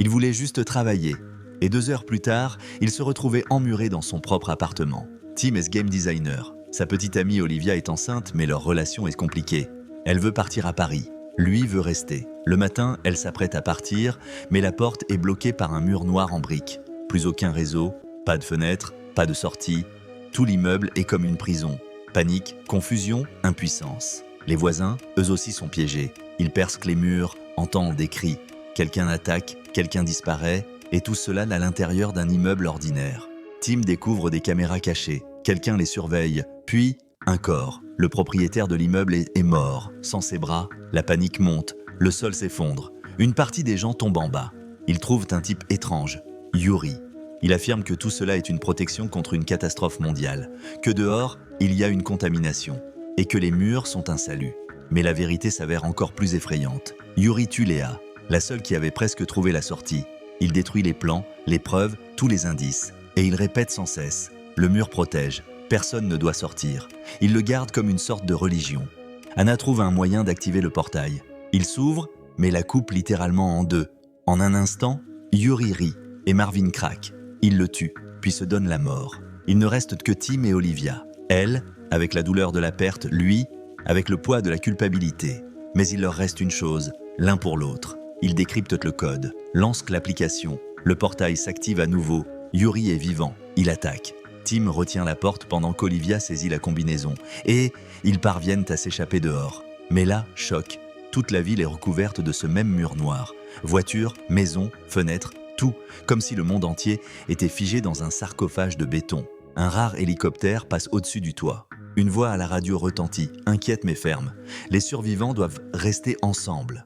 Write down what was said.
Il voulait juste travailler. Et 2 heures plus tard, il se retrouvait emmuré dans son propre appartement. Tim est game designer. Sa petite amie Olivia est enceinte, mais leur relation est compliquée. Elle veut partir à Paris. Lui veut rester. Le matin, elle s'apprête à partir, mais la porte est bloquée par un mur noir en briques. Plus aucun réseau, pas de fenêtre, pas de sortie. Tout l'immeuble est comme une prison. Panique, confusion, impuissance. Les voisins, eux aussi sont piégés. Ils percent les murs, entendent des cris. Quelqu'un attaque, quelqu'un disparaît, et tout cela à l'intérieur d'un immeuble ordinaire. Tim découvre des caméras cachées. Quelqu'un les surveille, puis un corps. Le propriétaire de l'immeuble est mort. Sans ses bras, la panique monte, le sol s'effondre. Une partie des gens tombe en bas. Ils trouvent un type étrange, Yuri. Il affirme que tout cela est une protection contre une catastrophe mondiale, que dehors, il y a une contamination, et que les murs sont un salut. Mais la vérité s'avère encore plus effrayante. Yuri tue Léa, la seule qui avait presque trouvé la sortie. Il détruit les plans, les preuves, tous les indices. Et il répète sans cesse. Le mur protège. Personne ne doit sortir. Il le garde comme une sorte de religion. Anna trouve un moyen d'activer le portail. Il s'ouvre, mais la coupe littéralement en deux. En un instant, Yuri rit et Marvin craque. Il le tue, puis se donne la mort. Il ne reste que Tim et Olivia. Elle, avec la douleur de la perte, lui, avec le poids de la culpabilité. Mais il leur reste une chose, l'un pour l'autre. Ils décryptent le code, lancent l'application. Le portail s'active à nouveau. Yuri est vivant, il attaque. Tim retient la porte pendant qu'Olivia saisit la combinaison. Et ils parviennent à s'échapper dehors. Mais là, choc, toute la ville est recouverte de ce même mur noir. Voitures, maisons, fenêtres, tout, comme si le monde entier était figé dans un sarcophage de béton. Un rare hélicoptère passe au-dessus du toit. Une voix à la radio retentit, inquiète mais ferme. Les survivants doivent rester ensemble.